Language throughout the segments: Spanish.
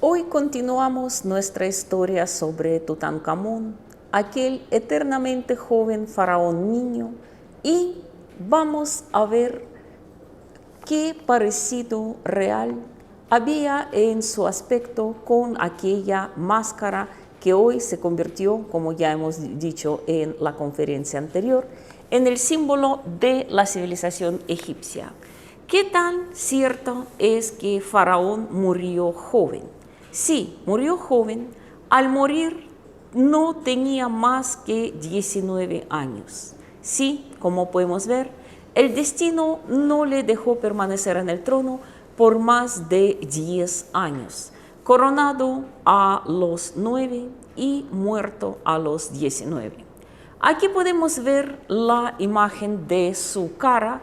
Hoy continuamos nuestra historia sobre Tutankamón, aquel eternamente joven faraón niño, y vamos a ver qué parecido real había en su aspecto con aquella máscara que hoy se convirtió, como ya hemos dicho en la conferencia anterior, en el símbolo de la civilización egipcia. ¿Qué tan cierto es que Faraón murió joven? Sí, murió joven. Al morir no tenía más que 19 años. Sí, como podemos ver, el destino no le dejó permanecer en el trono por más de 10 años, coronado a los 9 y muerto a los 19. Aquí podemos ver la imagen de su cara,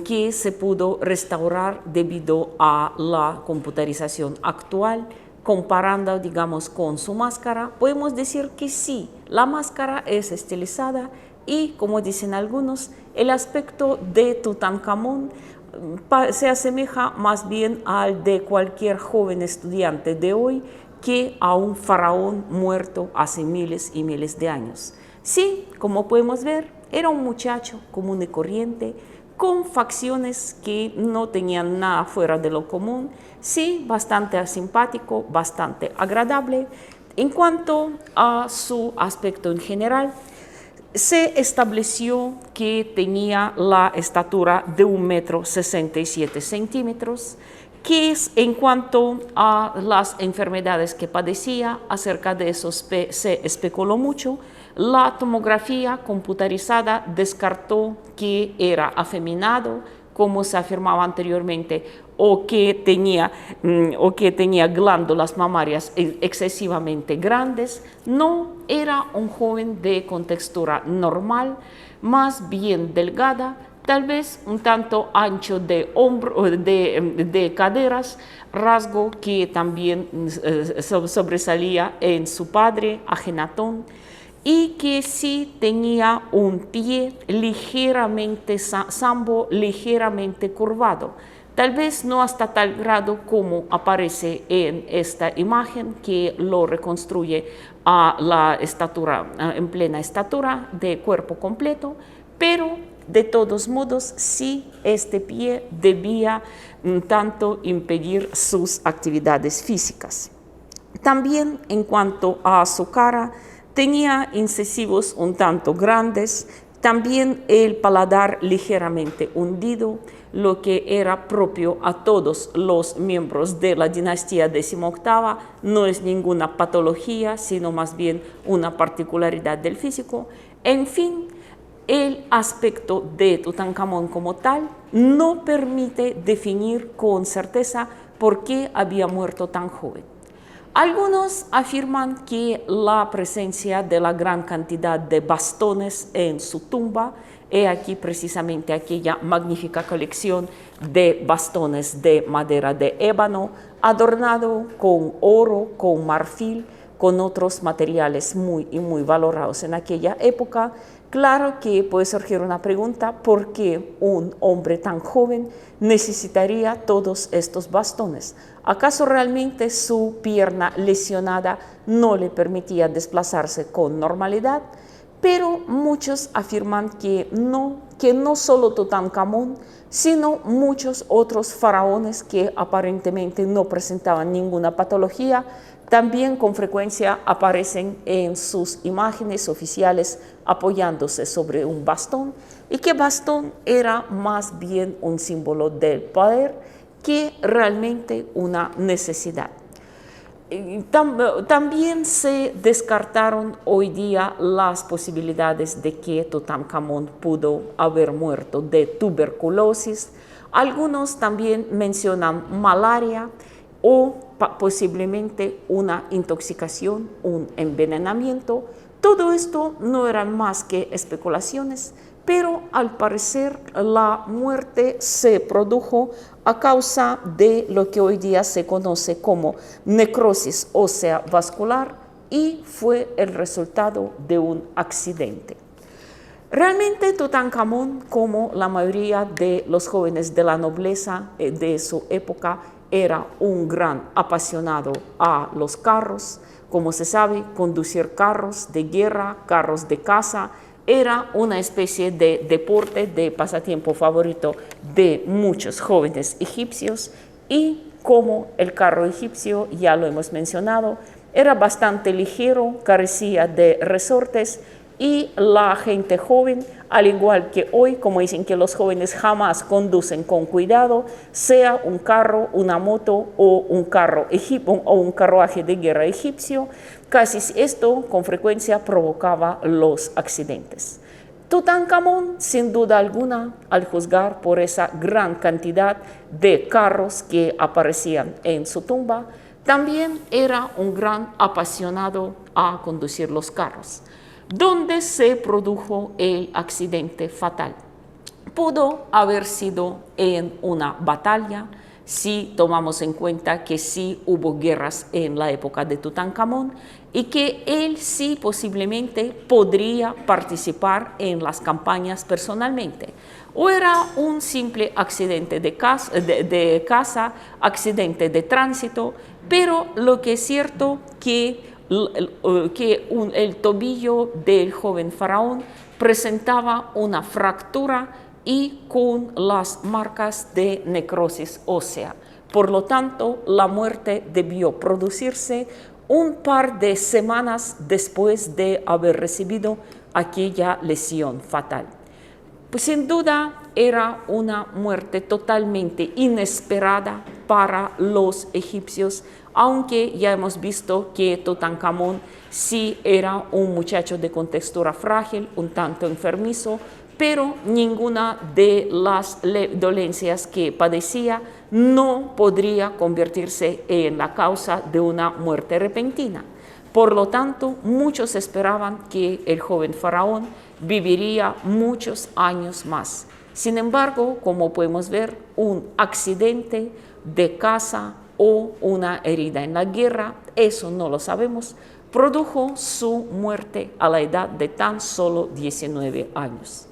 que se pudo restaurar debido a la computarización actual. Comparando, digamos, con su máscara, podemos decir que sí, la máscara es estilizada y, como dicen algunos, el aspecto de Tutankamón se asemeja más bien al de cualquier joven estudiante de hoy que a un faraón muerto hace miles y miles de años. Sí, como podemos ver, era un muchacho común y corriente, con facciones que no tenían nada fuera de lo común, sí, bastante simpático, bastante agradable. En cuanto a su aspecto en general, se estableció que tenía la estatura de 1,67 metros, que es en cuanto a las enfermedades que padecía. Acerca de eso se especuló mucho. La tomografía computarizada descartó que era afeminado, como se afirmaba anteriormente, o que tenía glándulas mamarias excesivamente grandes. No, era un joven de contextura normal, más bien delgada, tal vez un tanto ancho de de caderas, rasgo que también sobresalía en su padre, Ajenatón, y que sí tenía un pie ligeramente sambo, ligeramente curvado. Tal vez no hasta tal grado como aparece en esta imagen, que lo reconstruye a la estatura, en plena estatura de cuerpo completo, pero de todos modos sí, este pie debía tanto impedir sus actividades físicas. También en cuanto a su cara, tenía incisivos un tanto grandes, también el paladar ligeramente hundido, lo que era propio a todos los miembros de la dinastía XVIII. No es ninguna patología, sino más bien una particularidad del físico. En fin, el aspecto de Tutankamón como tal no permite definir con certeza por qué había muerto tan joven. Algunos afirman que la presencia de la gran cantidad de bastones en su tumba, he aquí precisamente aquella magnífica colección de bastones de madera de ébano, adornado con oro, con marfil, con otros materiales muy valorados en aquella época. Claro que puede surgir una pregunta: ¿por qué un hombre tan joven necesitaría todos estos bastones? ¿Acaso realmente su pierna lesionada no le permitía desplazarse con normalidad? Pero muchos afirman que no solo Tutankamón, sino muchos otros faraones que aparentemente no presentaban ninguna patología, también con frecuencia aparecen en sus imágenes oficiales apoyándose sobre un bastón, y que bastón era más bien un símbolo del poder que realmente una necesidad. También se descartaron hoy día las posibilidades de que Tutankamón pudo haber muerto de tuberculosis. Algunos también mencionan malaria o posiblemente una intoxicación, un envenenamiento. Todo esto no eran más que especulaciones, pero al parecer la muerte se produjo a causa de lo que hoy día se conoce como necrosis ósea vascular, y fue el resultado de un accidente. Realmente Tutankamón, como la mayoría de los jóvenes de la nobleza de su época, era un gran apasionado a los carros. Como se sabe, conducir carros de guerra, carros de caza, era una especie de deporte, de pasatiempo favorito de muchos jóvenes egipcios, y como el carro egipcio, ya lo hemos mencionado, era bastante ligero, carecía de resortes, y la gente joven, al igual que hoy, como dicen que los jóvenes jamás conducen con cuidado, sea un carro, una moto o un carruaje de guerra egipcio, casi esto con frecuencia provocaba los accidentes. Tutankamón, sin duda alguna, al juzgar por esa gran cantidad de carros que aparecían en su tumba, también era un gran apasionado a conducir los carros. ¿Dónde se produjo el accidente fatal? Pudo haber sido en una batalla, si tomamos en cuenta que sí hubo guerras en la época de Tutankamón y que él sí posiblemente podría participar en las campañas personalmente. O era un simple accidente de caza, accidente de tránsito, pero lo que es cierto que el tobillo del joven faraón presentaba una fractura y con las marcas de necrosis ósea. Por lo tanto, la muerte debió producirse un par de semanas después de haber recibido aquella lesión fatal. Pues sin duda era una muerte totalmente inesperada para los egipcios, aunque ya hemos visto que Tutankamón sí era un muchacho de contextura frágil, un tanto enfermizo, pero ninguna de las dolencias que padecía no podría convertirse en la causa de una muerte repentina. Por lo tanto, muchos esperaban que el joven faraón viviría muchos años más. Sin embargo, como podemos ver, un accidente de caza o una herida en la guerra, eso no lo sabemos, produjo su muerte a la edad de tan solo 19 años.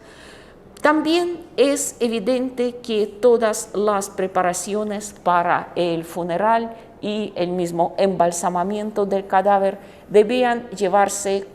También es evidente que todas las preparaciones para el funeral y el mismo embalsamamiento del cadáver debían llevarse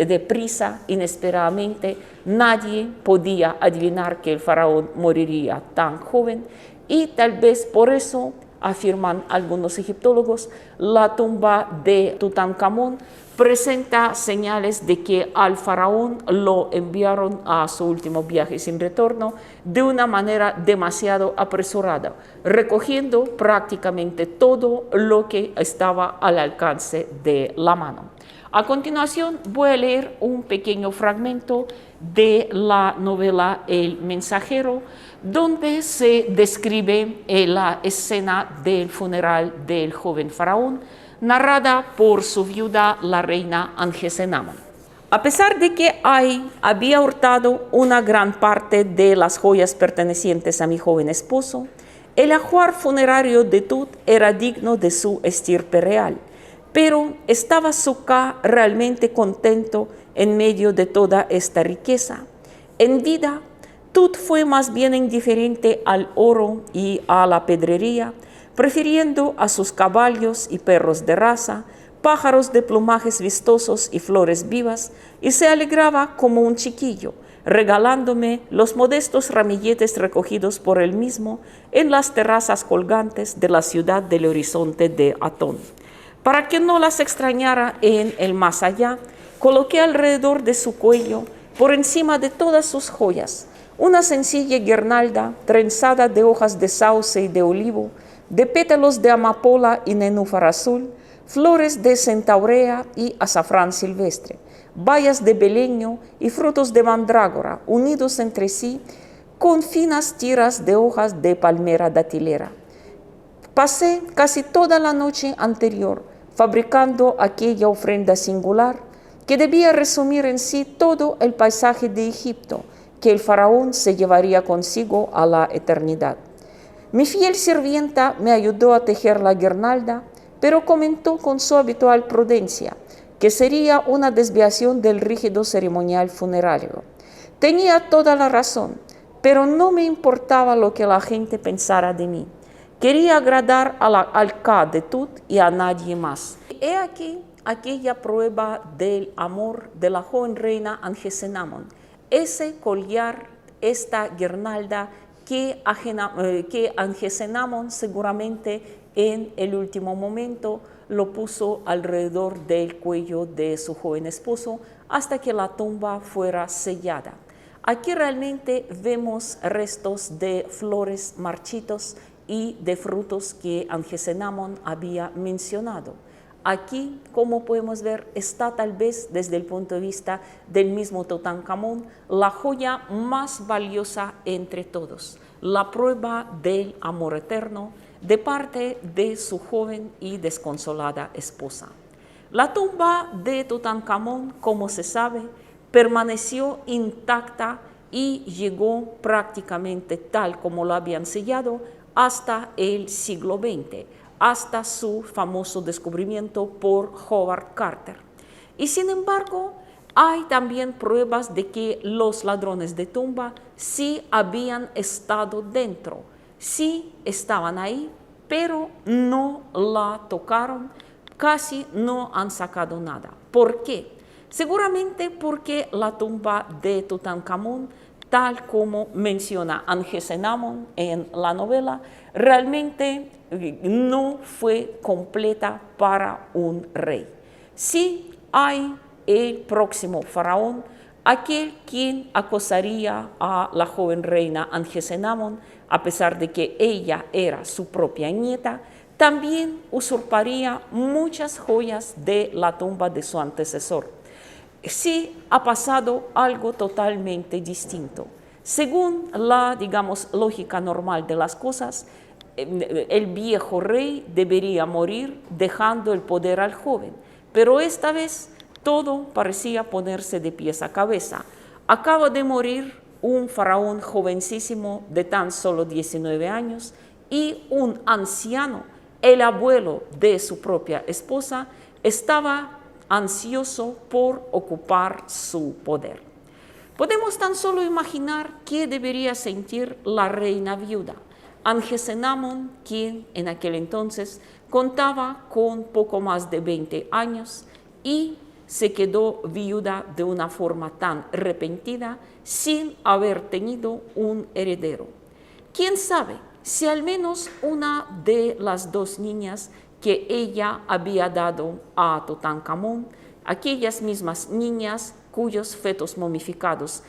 deprisa, inesperadamente. Nadie podía adivinar que el faraón moriría tan joven, y tal vez por eso, afirman algunos egiptólogos, la tumba de Tutankamón presenta señales de que al faraón lo enviaron a su último viaje sin retorno de una manera demasiado apresurada, recogiendo prácticamente todo lo que estaba al alcance de la mano. A continuación voy a leer un pequeño fragmento de la novela El mensajero, donde se describe la escena del funeral del joven faraón, narrada por su viuda, la reina Angesenama. A pesar de que había hurtado una gran parte de las joyas pertenecientes a mi joven esposo, el ajuar funerario de Tut era digno de su estirpe real, pero ¿estaba Suka realmente contento en medio de toda esta riqueza? En vida, Tut fue más bien indiferente al oro y a la pedrería, prefiriendo a sus caballos y perros de raza, pájaros de plumajes vistosos y flores vivas, y se alegraba como un chiquillo, regalándome los modestos ramilletes recogidos por él mismo en las terrazas colgantes de la ciudad del horizonte de Atón. Para que no las extrañara en el más allá, coloqué alrededor de su cuello, por encima de todas sus joyas, una sencilla guirnalda trenzada de hojas de sauce y de olivo, de pétalos de amapola y nenúfar azul, flores de centaurea y azafrán silvestre, bayas de beleño y frutos de mandrágora unidos entre sí con finas tiras de hojas de palmera datilera. Pasé casi toda la noche anterior fabricando aquella ofrenda singular que debía resumir en sí todo el paisaje de Egipto que el faraón se llevaría consigo a la eternidad. Mi fiel sirvienta me ayudó a tejer la guirnalda, pero comentó con su habitual prudencia que sería una desviación del rígido ceremonial funerario. Tenía toda la razón, pero no me importaba lo que la gente pensara de mí. Quería agradar al Ka de Tut y a nadie más. He aquí aquella prueba del amor de la joven reina Angesenamon. Ese collar, esta guirnalda que Angesenamon seguramente en el último momento lo puso alrededor del cuello de su joven esposo hasta que la tumba fuera sellada. Aquí realmente vemos restos de flores marchitos y de frutos que Angesenamon había mencionado. Aquí, como podemos ver, está tal vez desde el punto de vista del mismo Tutankamón la joya más valiosa entre todos, la prueba del amor eterno de parte de su joven y desconsolada esposa. La tumba de Tutankamón, como se sabe, permaneció intacta y llegó prácticamente tal como lo habían sellado hasta el siglo XX, hasta su famoso descubrimiento por Howard Carter. Y sin embargo, hay también pruebas de que los ladrones de tumba sí habían estado dentro, sí estaban ahí, pero no la tocaron, casi no han sacado nada. ¿Por qué? Seguramente porque la tumba de Tutankamón, tal como menciona Angesenamon en la novela, realmente no fue completa para un rey. Sí hay el próximo faraón, aquel quien acosaría a la joven reina Angesenamon, a pesar de que ella era su propia nieta, también usurparía muchas joyas de la tumba de su antecesor. Sí ha pasado algo totalmente distinto. Según la, digamos, lógica normal de las cosas, el viejo rey debería morir dejando el poder al joven, pero esta vez todo parecía ponerse de pies a cabeza. Acaba de morir un faraón jovencísimo de tan solo 19 años y un anciano, el abuelo de su propia esposa, estaba ansioso por ocupar su poder. Podemos tan solo imaginar qué debería sentir la reina viuda, Angesenamon, quien en aquel entonces contaba con poco más de 20 años y se quedó viuda de una forma tan repentina sin haber tenido un heredero. ¿Quién sabe si al menos una de las dos niñas que ella había dado a Tutankamón, aquellas mismas niñas cuyos fetos momificados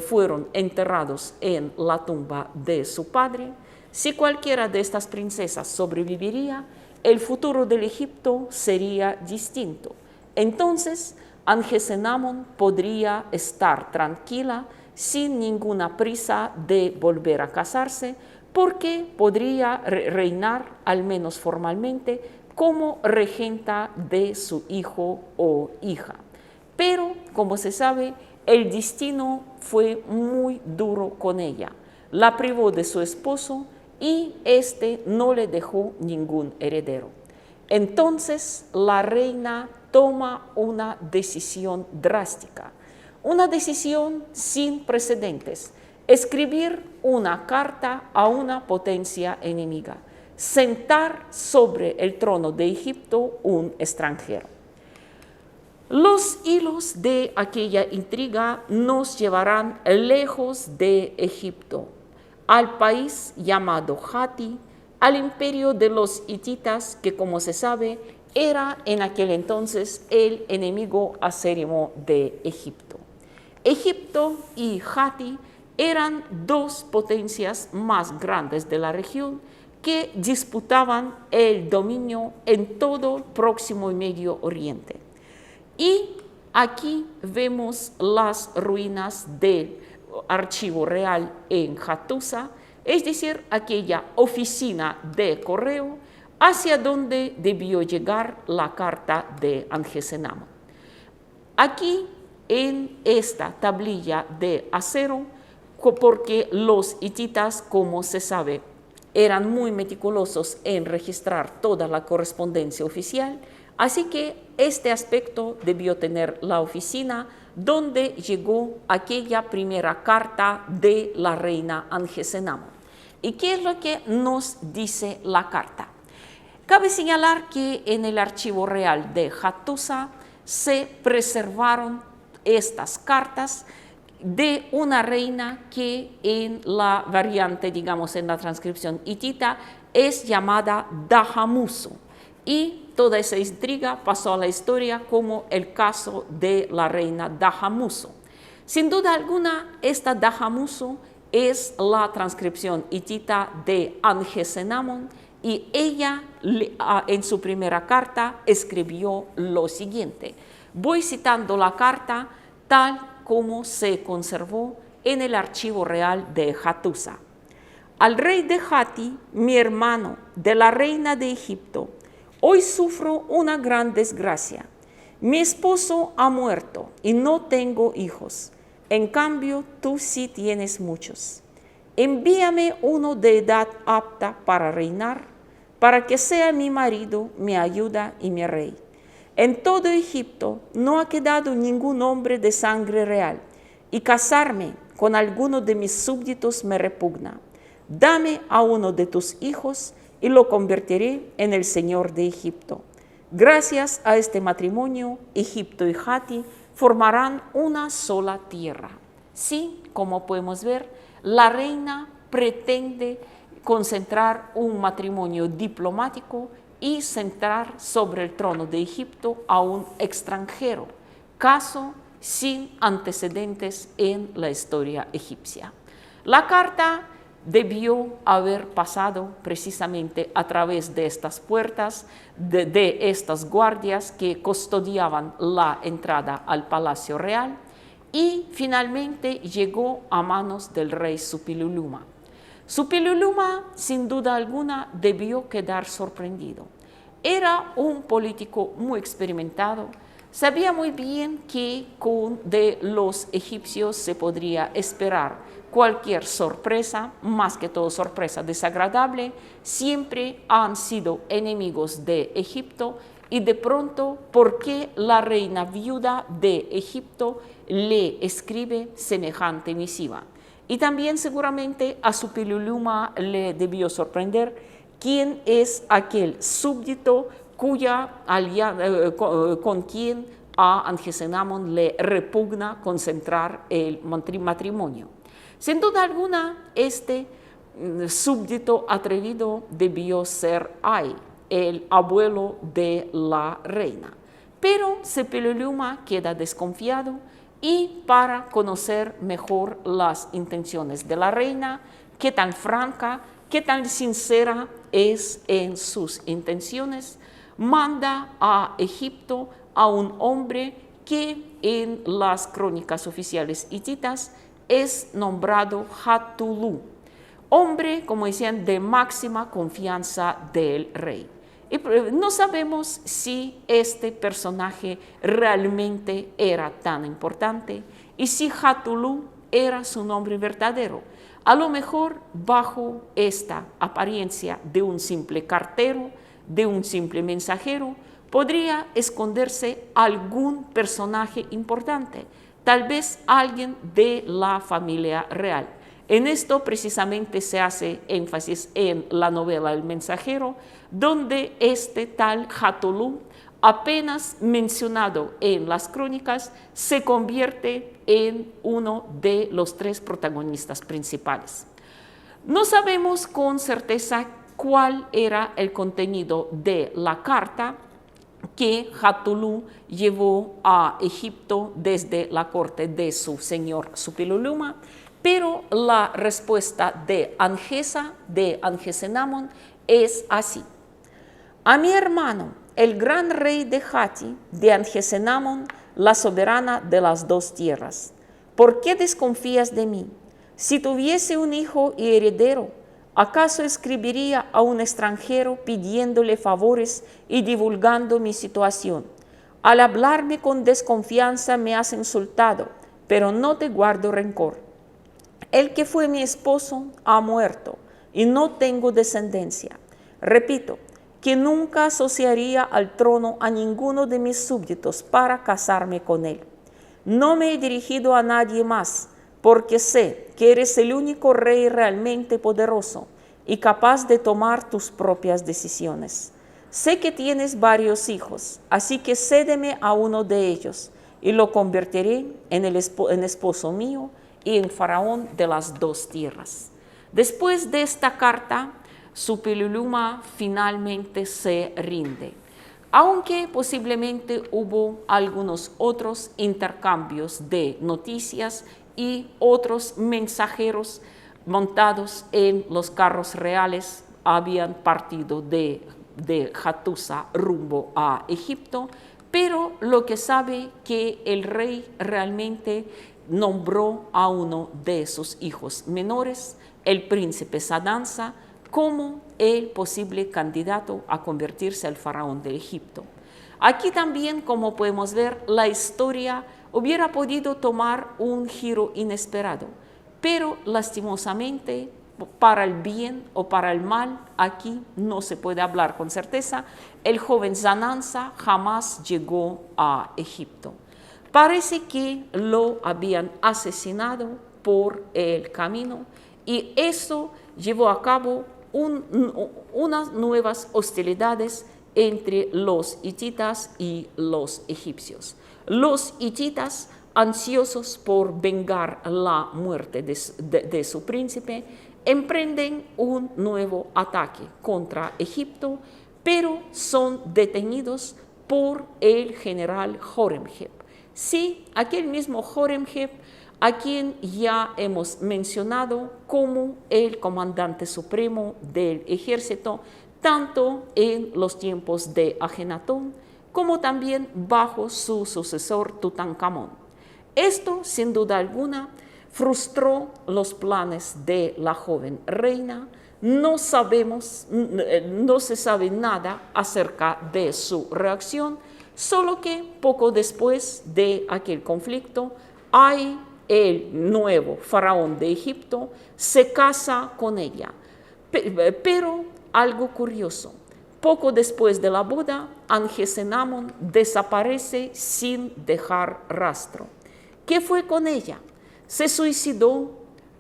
fueron enterrados en la tumba de su padre, si cualquiera de estas princesas sobreviviría, el futuro del Egipto sería distinto. Entonces, Angesenamon podría estar tranquila sin ninguna prisa de volver a casarse, porque podría reinar, al menos formalmente, como regenta de su hijo o hija. Pero, como se sabe, el destino fue muy duro con ella. La privó de su esposo y éste no le dejó ningún heredero. Entonces, la reina toma una decisión drástica, una decisión sin precedentes: escribir una carta a una potencia enemiga, sentar sobre el trono de Egipto un extranjero. Los hilos de aquella intriga nos llevarán lejos de Egipto, al país llamado Hatti, al imperio de los hititas, que, como se sabe, era en aquel entonces el enemigo acérrimo de Egipto. Egipto y Hatti eran dos potencias más grandes de la región que disputaban el dominio en todo Próximo y Medio Oriente. Y aquí vemos las ruinas del archivo real en Hattusa, es decir, aquella oficina de correo hacia donde debió llegar la carta de Angesenamon. Aquí, en esta tablilla de acero, porque los hititas, como se sabe, eran muy meticulosos en registrar toda la correspondencia oficial, así que este aspecto debió tener la oficina donde llegó aquella primera carta de la reina Angesenamon. ¿Y qué es lo que nos dice la carta? Cabe señalar que en el archivo real de Hattusa se preservaron estas cartas de una reina que en la variante, digamos, en la transcripción hitita, es llamada Dahamusu. Y toda esa intriga pasó a la historia como el caso de la reina Dahamusu. Sin duda alguna, esta Dahamusu es la transcripción hitita de Angesenamón, y ella en su primera carta escribió lo siguiente. Voy citando la carta tal como se conservó en el archivo real de Hattusa. Al rey de Hatti, mi hermano, de la reina de Egipto, hoy sufro una gran desgracia. Mi esposo ha muerto y no tengo hijos. En cambio, tú sí tienes muchos. Envíame uno de edad apta para reinar, para que sea mi marido, mi ayuda y mi rey. En todo Egipto no ha quedado ningún hombre de sangre real, y casarme con alguno de mis súbditos me repugna. Dame a uno de tus hijos y lo convertiré en el señor de Egipto. Gracias a este matrimonio, Egipto y Hatti formarán una sola tierra. Sí, como podemos ver, la reina pretende concentrar un matrimonio diplomático y centrar sobre el trono de Egipto a un extranjero, caso sin antecedentes en la historia egipcia. La carta debió haber pasado precisamente a través de estas puertas, de estas guardias que custodiaban la entrada al Palacio Real, y finalmente llegó a manos del rey Suppiluliuma. Suppiluliuma, sin duda alguna, debió quedar sorprendido. Era un político muy experimentado, sabía muy bien que de los egipcios se podría esperar cualquier sorpresa, más que todo sorpresa desagradable. Siempre han sido enemigos de Egipto, y de pronto, ¿por qué la reina viuda de Egipto le escribe semejante misiva? Y también seguramente a Suppiluliuma le debió sorprender quién es aquel súbdito con quien a Angesenamón le repugna concentrar el matrimonio. Sin duda alguna, este súbdito atrevido debió ser Ay, el abuelo de la reina. Pero Suppiluliuma queda desconfiado, y para conocer mejor las intenciones de la reina, qué tan franca, qué tan sincera es en sus intenciones, manda a Egipto a un hombre que en las crónicas oficiales hititas es nombrado Hattulu, hombre, como decían, de máxima confianza del rey. Y no sabemos si este personaje realmente era tan importante y si Hattulu era su nombre verdadero. A lo mejor bajo esta apariencia de un simple cartero, de un simple mensajero, podría esconderse algún personaje importante, tal vez alguien de la familia real. En esto precisamente se hace énfasis en la novela El mensajero, donde este tal Hattulu, apenas mencionado en las crónicas, se convierte en uno de los tres protagonistas principales. No sabemos con certeza cuál era el contenido de la carta que Hattulu llevó a Egipto desde la corte de su señor Suppiluliuma, pero la respuesta de Angesenamón es así. A mi hermano, el gran rey de Hatti, de Angesenamón, la soberana de las dos tierras, ¿por qué desconfías de mí? Si tuviese un hijo y heredero, ¿acaso escribiría a un extranjero pidiéndole favores y divulgando mi situación? Al hablarme con desconfianza me has insultado, pero no te guardo rencor. El que fue mi esposo ha muerto y no tengo descendencia. Repito, que nunca asociaría al trono a ninguno de mis súbditos para casarme con él. No me he dirigido a nadie más, porque sé que eres el único rey realmente poderoso y capaz de tomar tus propias decisiones. Sé que tienes varios hijos, así que cédeme a uno de ellos y lo convertiré en esposo mío y en faraón de las dos tierras. Después de esta carta, Suppiluliuma finalmente se rinde, aunque posiblemente hubo algunos otros intercambios de noticias y otros mensajeros montados en los carros reales habían partido de Hattusa rumbo a Egipto, pero lo que sabe que el rey realmente nombró a uno de sus hijos menores, el príncipe Sadansa, como el posible candidato a convertirse al faraón de Egipto. Aquí también, como podemos ver, la historia hubiera podido tomar un giro inesperado, pero lastimosamente, para el bien o para el mal, aquí no se puede hablar con certeza, el joven Zananza jamás llegó a Egipto. Parece que lo habían asesinado por el camino y eso llevó a cabo unas nuevas hostilidades entre los hititas y los egipcios. Los hititas, ansiosos por vengar la muerte de su príncipe, emprenden un nuevo ataque contra Egipto, pero son detenidos por el general Horemheb. Sí, aquel mismo Horemheb a quien ya hemos mencionado como el comandante supremo del ejército, tanto en los tiempos de Ajenatón como también bajo su sucesor Tutankamón. Esto, sin duda alguna, frustró los planes de la joven reina. No se sabe nada acerca de su reacción, solo que poco después de aquel conflicto hay el nuevo faraón de Egipto, se casa con ella. Pero algo curioso, poco después de la boda, Angesenamón desaparece sin dejar rastro. ¿Qué fue con ella? Se suicidó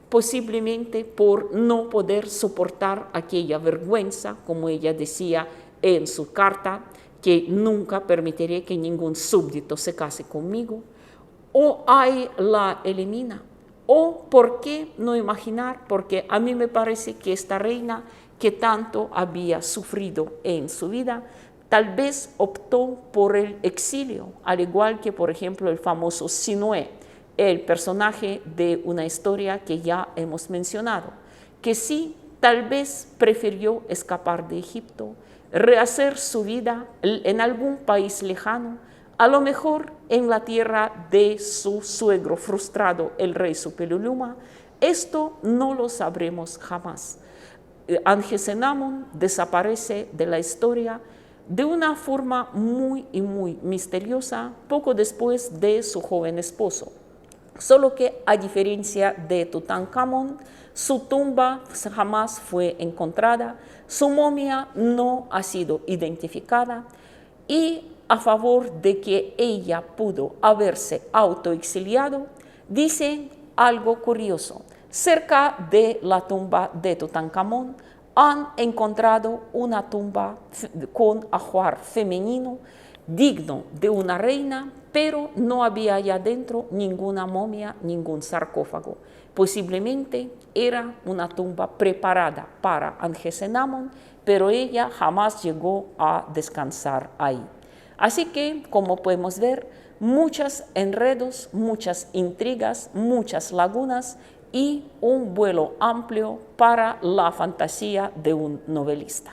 posiblemente por no poder soportar aquella vergüenza, como ella decía en su carta, que nunca permitiré que ningún súbdito se case conmigo. O ahí la elimina. O, ¿por qué no imaginar? Porque a mí me parece que esta reina, que tanto había sufrido en su vida, tal vez optó por el exilio, al igual que, por ejemplo, el famoso Sinué, el personaje de una historia que ya hemos mencionado, que sí, tal vez prefirió escapar de Egipto, rehacer su vida en algún país lejano, a lo mejor en la tierra de su suegro frustrado, el rey Suppiluliuma. Esto no lo sabremos jamás. Angesenamón desaparece de la historia de una forma muy misteriosa poco después de su joven esposo. Solo que, a diferencia de Tutankamón, su tumba jamás fue encontrada, su momia no ha sido identificada, y a favor de que ella pudo haberse autoexiliado, dice algo curioso. Cerca de la tumba de Tutankamón han encontrado una tumba con ajuar femenino digno de una reina, pero no había allá dentro ninguna momia, ningún sarcófago. Posiblemente era una tumba preparada para Angesenamón, pero ella jamás llegó a descansar ahí. Así que, como podemos ver, muchos enredos, muchas intrigas, muchas lagunas y un vuelo amplio para la fantasía de un novelista.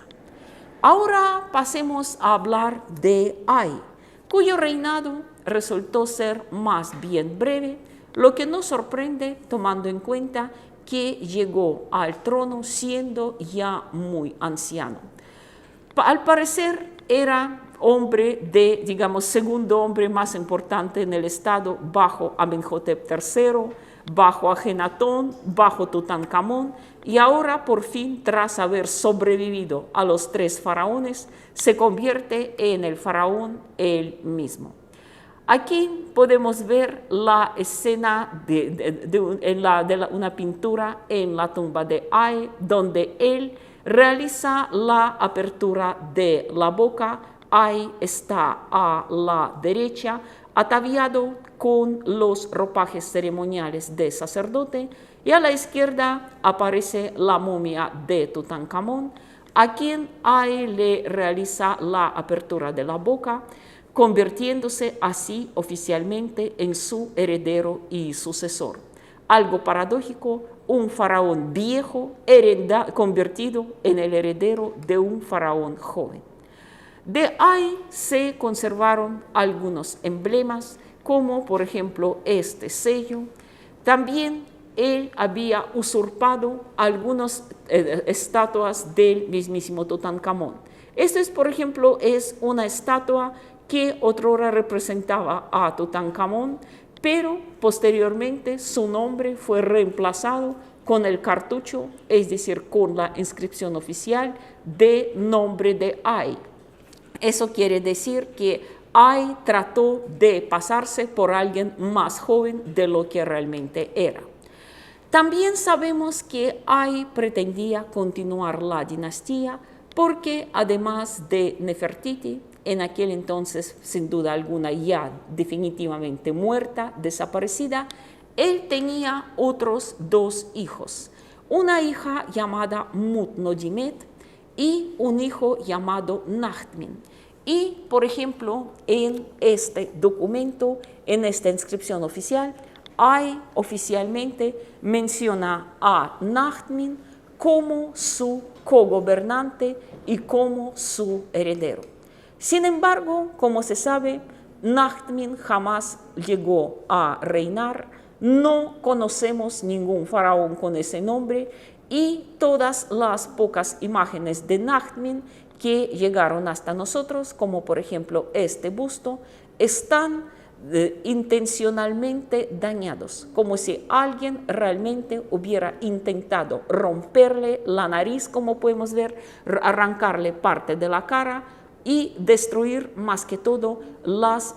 Ahora pasemos a hablar de Ay, cuyo reinado resultó ser más bien breve, lo que nos sorprende tomando en cuenta que llegó al trono siendo ya muy anciano. Al parecer era hombre segundo hombre más importante en el estado bajo Amenhotep III, bajo Ajenatón, bajo Tutankamón, y ahora por fin, tras haber sobrevivido a los 3 faraones, se convierte en el faraón él mismo. Aquí podemos ver la escena de una pintura en la tumba de Ay, donde él realiza la apertura de la boca. Ay está a la derecha, ataviado con los ropajes ceremoniales de sacerdote, y a la izquierda aparece la momia de Tutankamón, a quien Ay le realiza la apertura de la boca, convirtiéndose así oficialmente en su heredero y sucesor. Algo paradójico, un faraón viejo convertido en el heredero de un faraón joven. De ahí se conservaron algunos emblemas, como por ejemplo este sello. También él había usurpado algunas estatuas del mismísimo Tutankamón. Esto es, por ejemplo, es una estatua que otrora representaba a Tutankamón, pero posteriormente su nombre fue reemplazado con el cartucho, es decir, con la inscripción oficial de nombre de Ay. Eso quiere decir que Ay trató de pasarse por alguien más joven de lo que realmente era. También sabemos que Ay pretendía continuar la dinastía porque, además de Nefertiti, en aquel entonces sin duda alguna ya definitivamente muerta, desaparecida, él tenía otros dos hijos, una hija llamada Mutnodimet y un hijo llamado Nachtmin. Y, por ejemplo, en este documento, en esta inscripción oficial, Ay oficialmente menciona a Nachtmin como su cogobernante y como su heredero. Sin embargo, como se sabe, Nachtmin jamás llegó a reinar, no conocemos ningún faraón con ese nombre, y todas las pocas imágenes de Nachtmin que llegaron hasta nosotros, como por ejemplo este busto, están intencionalmente dañados, como si alguien realmente hubiera intentado romperle la nariz, como podemos ver, arrancarle parte de la cara y destruir más que todo las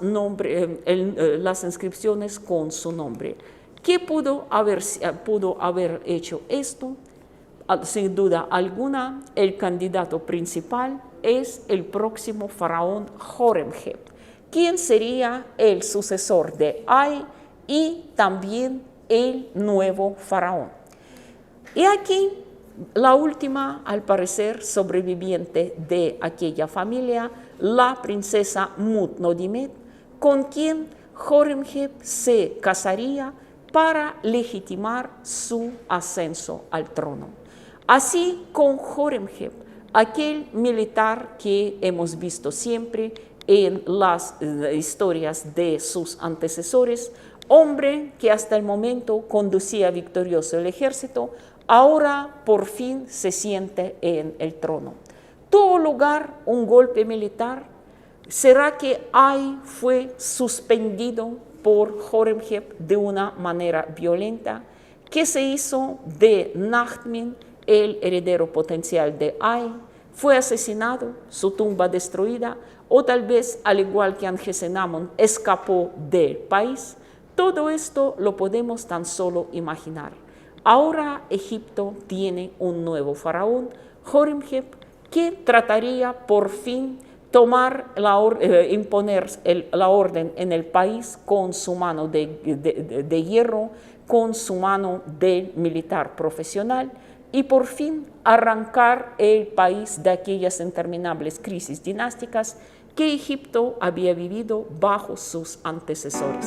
inscripciones con su nombre. ¿Qué pudo haber hecho esto? Sin duda alguna, el candidato principal es el próximo faraón Horemheb, quien sería el sucesor de Ay y también el nuevo faraón. Y aquí la última, al parecer, sobreviviente de aquella familia, la princesa Mutnodimet, con quien Horemheb se casaría para legitimar su ascenso al trono. Así con Horemheb, aquel militar que hemos visto siempre en las historias de sus antecesores, hombre que hasta el momento conducía victorioso el ejército, ahora por fin se siente en el trono. ¿Tuvo lugar un golpe militar? ¿Será que Ay fue suspendido por Horemheb de una manera violenta? ¿Qué se hizo de Nachtmin, el heredero potencial de Ay? ¿Fue asesinado, su tumba destruida, o tal vez, al igual que Angesenamón, escapó del país? Todo esto lo podemos tan solo imaginar. Ahora Egipto tiene un nuevo faraón, Horemheb, que trataría por fin imponer la orden en el país con su mano de hierro, con su mano de militar profesional, y por fin arrancar el país de aquellas interminables crisis dinásticas que Egipto había vivido bajo sus antecesores.